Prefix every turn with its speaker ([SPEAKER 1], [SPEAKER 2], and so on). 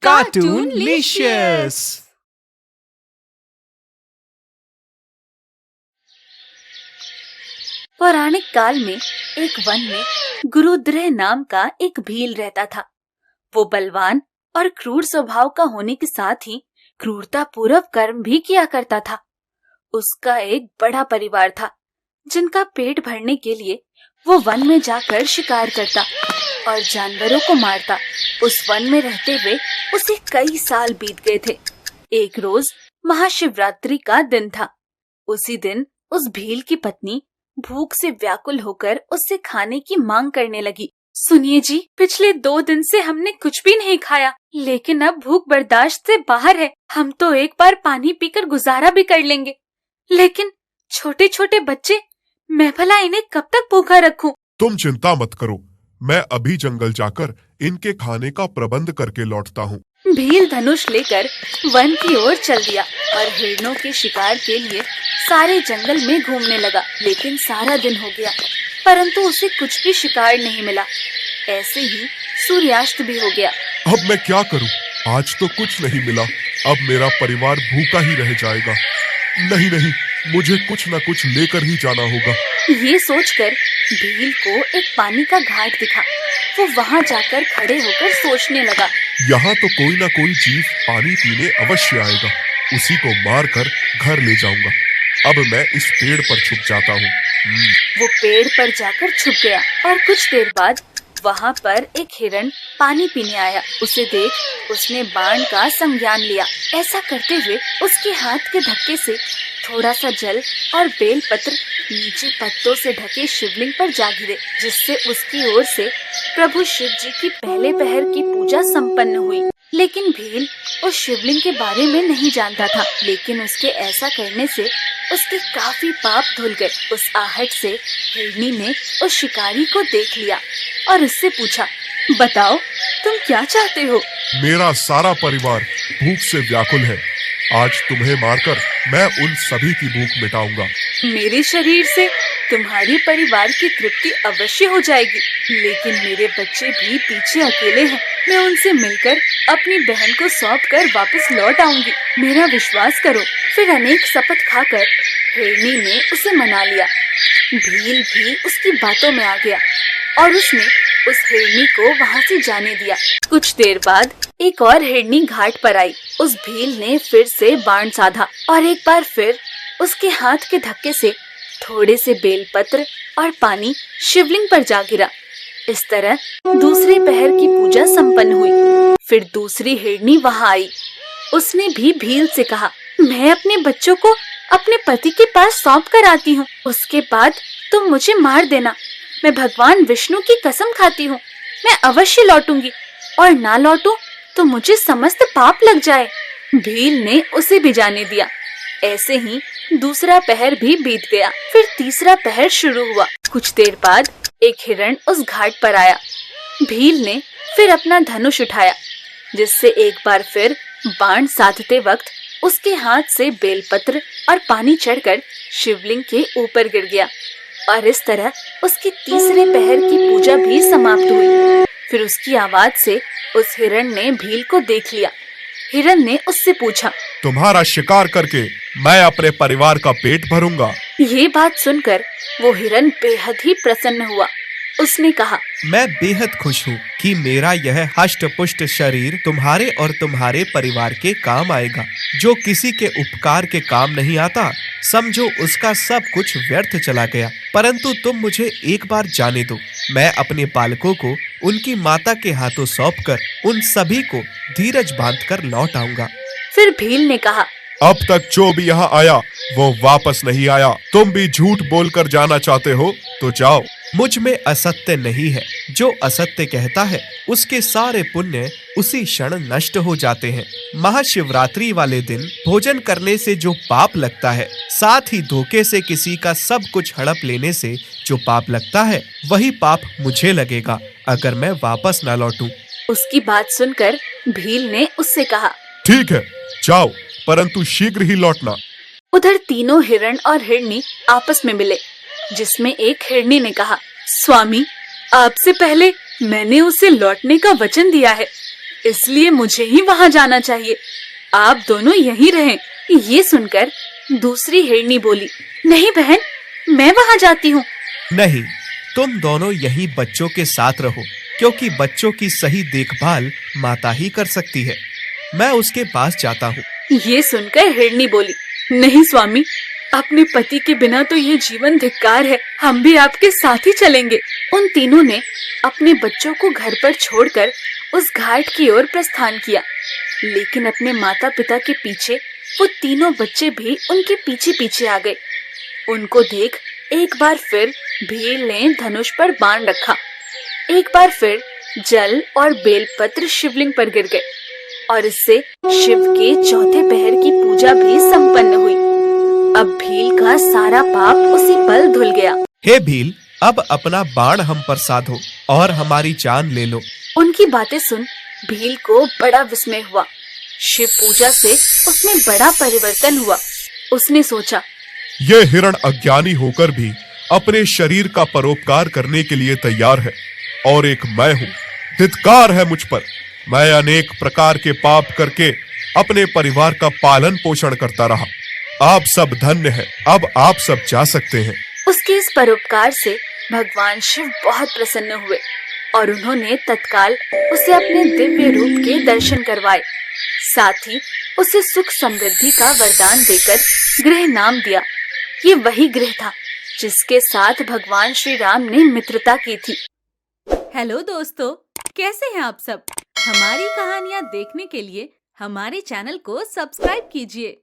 [SPEAKER 1] कार्टूनलिशियस।
[SPEAKER 2] पौराणिक काल में एक वन में गुरुद्रह नाम का एक भील रहता था। वो बलवान और क्रूर स्वभाव का होने के साथ ही क्रूरता पूर्वक कर्म भी किया करता था। उसका एक बड़ा परिवार था, जिनका पेट भरने के लिए वो वन में जाकर शिकार करता और जानवरों को मारता। उस वन में रहते हुए उसे कई साल बीत गए थे। एक रोज महाशिवरात्रि का दिन था। उसी दिन उस भील की पत्नी भूख से व्याकुल होकर उससे खाने की मांग करने लगी। सुनिए जी, पिछले 2 दिन से हमने कुछ भी नहीं खाया, लेकिन अब भूख बर्दाश्त से बाहर है। हम तो एक बार पानी पीकर गुजारा भी कर लेंगे, लेकिन छोटे छोटे बच्चे, मैं भला इन्हें कब तक भूखा रखूं?
[SPEAKER 3] तुम चिंता मत करो, मैं अभी जंगल जाकर इनके खाने का प्रबंध करके लौटता हूँ।
[SPEAKER 2] भील धनुष लेकर वन की ओर चल दिया और हिरणों के शिकार के लिए सारे जंगल में घूमने लगा। लेकिन सारा दिन हो गया, परंतु उसे कुछ भी शिकार नहीं मिला। ऐसे ही सूर्यास्त भी हो गया।
[SPEAKER 3] अब मैं क्या करूँ? आज तो कुछ नहीं मिला। अब मेरा परिवार भूखा ही रह जाएगा। नहीं, मुझे कुछ न कुछ लेकर ही जाना होगा।
[SPEAKER 2] ये सोचकर भील को एक पानी का घाट दिखा। वो वहाँ जाकर खड़े होकर सोचने लगा,
[SPEAKER 3] यहाँ तो कोई न कोई जीव पानी पीने अवश्य आएगा। उसी को मारकर घर ले जाऊंगा। अब मैं इस पेड़ पर छुप जाता हूँ।
[SPEAKER 2] वो पेड़ पर जाकर छुप गया और कुछ देर बाद वहाँ पर एक हिरण पानी पीने आया। उसे देख उसने बाण का संज्ञान लिया। ऐसा करते हुए उसके हाथ के धक्के से थोड़ा सा जल और बेलपत्र नीचे पत्तों से ढके शिवलिंग पर जा गिरे, जिससे उसकी ओर से प्रभु शिव जी की पहले पहर की पूजा संपन्न हुई। लेकिन भील उस शिवलिंग के बारे में नहीं जानता था। लेकिन उसके ऐसा करने से उसके काफी पाप धुल गए। उस आहट से हिरनी ने उस शिकारी को देख लिया और उससे पूछा, बताओ तुम क्या चाहते हो?
[SPEAKER 3] मेरा सारा परिवार भूख से व्याकुल है। आज तुम्हें मारकर मैं उन सभी की भूख मिटाऊंगा।
[SPEAKER 2] मेरे शरीर से तुम्हारे परिवार की तृप्ति अवश्य हो जाएगी, लेकिन मेरे बच्चे भी पीछे अकेले हैं। मैं उनसे मिलकर अपनी बहन को सौंप कर वापस लौट आऊंगी। मेरा विश्वास करो। फिर अनेक शपथ खाकर हिरनी ने उसे मना लिया। भील भी उसकी बातों में आ गया और उसने उस हिरनी को वहाँ से जाने दिया। कुछ देर बाद एक और हिरनी घाट पर आई। उस भील ने फिर से बाण साधा और एक बार फिर उसके हाथ के धक्के से थोड़े से बेलपत्र और पानी शिवलिंग पर जा गिरा। इस तरह दूसरे पहर की पूजा संपन्न हुई। फिर दूसरी हिरनी वहाँ आई। उसने भी भील से कहा, मैं अपने बच्चों को अपने पति के पास सौंप कर आती हूँ। उसके बाद तुम मुझे मार देना। मैं भगवान विष्णु की कसम खाती हूँ, मैं अवश्य लौटूंगी, और ना लौटूं तो मुझे समस्त पाप लग जाए। भील ने उसे भी जाने दिया। ऐसे ही दूसरा पहर भी बीत गया। फिर तीसरा पहर शुरू हुआ। कुछ देर बाद एक हिरण उस घाट पर आया। भील ने फिर अपना धनुष उठाया, जिससे एक बार फिर बाण साधते वक्त उसके हाथ से बेलपत्र और पानी चढ़कर शिवलिंग के ऊपर गिर गया और इस तरह उसके तीसरे पहर की पूजा भी समाप्त हुई। फिर उसकी आवाज से उस हिरण ने भील को देख लिया। हिरण ने उससे पूछा,
[SPEAKER 3] तुम्हारा शिकार करके मैं अपने परिवार का पेट भरूंगा।
[SPEAKER 2] ये बात सुनकर वो हिरण बेहद ही प्रसन्न हुआ। उसने कहा,
[SPEAKER 1] मैं बेहद खुश हूँ कि मेरा यह हष्ट पुष्ट शरीर तुम्हारे और तुम्हारे परिवार के काम आएगा। जो किसी के उपकार के काम नहीं आता, समझो उसका सब कुछ व्यर्थ चला गया। परंतु तुम मुझे एक बार जाने दो। मैं अपने बालकों को उनकी माता के हाथों सौंपकर उन सभी को धीरज बांधकर लौट आऊंगा।
[SPEAKER 2] फिर भील ने कहा,
[SPEAKER 3] अब तक जो भी यहाँ आया वो वापस नहीं आया। तुम भी झूठ बोलकर जाना चाहते हो तो जाओ।
[SPEAKER 1] मुझ में असत्य नहीं है। जो असत्य कहता है उसके सारे पुण्य उसी क्षण नष्ट हो जाते हैं। महाशिवरात्रि वाले दिन भोजन करने से जो पाप लगता है, साथ ही धोखे से किसी का सब कुछ हड़प लेने से जो पाप लगता है, वही पाप मुझे लगेगा अगर मैं वापस न लौटूं।
[SPEAKER 2] उसकी बात सुनकर भील ने उससे कहा,
[SPEAKER 3] ठीक है, जाओ, परंतु शीघ्र ही लौटना।
[SPEAKER 2] उधर तीनों हिरण और हिरनी आपस में मिले, जिसमें एक हिरनी ने कहा, स्वामी, आपसे पहले मैंने उसे लौटने का वचन दिया है, इसलिए मुझे ही वहाँ जाना चाहिए। आप दोनों यहीं रहें। ये सुनकर दूसरी हिरनी बोली, नहीं बहन, मैं वहाँ जाती हूँ।
[SPEAKER 1] नहीं, तुम दोनों यहीं बच्चों के साथ रहो, क्योंकि बच्चों की सही देखभाल माता ही कर सकती है। मैं उसके पास जाता हूँ।
[SPEAKER 2] ये सुनकर हिरनी बोली, नहीं स्वामी, अपने पति के बिना तो ये जीवन धिक्कार है। हम भी आपके साथ ही चलेंगे। उन तीनों ने अपने बच्चों को घर पर छोड़कर उस घाट की ओर प्रस्थान किया, लेकिन अपने माता पिता के पीछे वो तीनों बच्चे भी उनके पीछे पीछे आ गए। उनको देख एक बार फिर भीड़ ने धनुष पर बाण रखा। एक बार फिर जल और बेलपत्र शिवलिंग पर गिर गए और इससे शिव के चौथे पहर की पूजा भी संपन्न हुई। अब भील का सारा पाप उसी पल धुल गया।
[SPEAKER 1] हे भील, अब अपना बाण हम पर साधो और हमारी जान ले लो।
[SPEAKER 2] उनकी बातें सुन भील को बड़ा विस्मय हुआ। शिव पूजा से उसमें बड़ा परिवर्तन हुआ। उसने सोचा,
[SPEAKER 3] ये हिरण अज्ञानी होकर भी अपने शरीर का परोपकार करने के लिए तैयार है, और एक मैं हूँ, धिक्कार है मुझ पर। मैं अनेक प्रकार के पाप करके अपने परिवार का पालन पोषण करता रहा। आप सब धन्य हैं, अब आप सब जा सकते हैं।
[SPEAKER 2] उसके इस परोपकार से भगवान शिव बहुत प्रसन्न हुए और उन्होंने तत्काल उसे अपने दिव्य रूप के दर्शन करवाए। साथ ही उसे सुख समृद्धि का वरदान देकर गृह नाम दिया। ये वही गृह था जिसके साथ भगवान श्री राम ने मित्रता की थी।
[SPEAKER 4] हेलो दोस्तों, कैसे हैं आप सब? हमारी कहानियाँ देखने के लिए हमारे चैनल को सब्सक्राइब कीजिए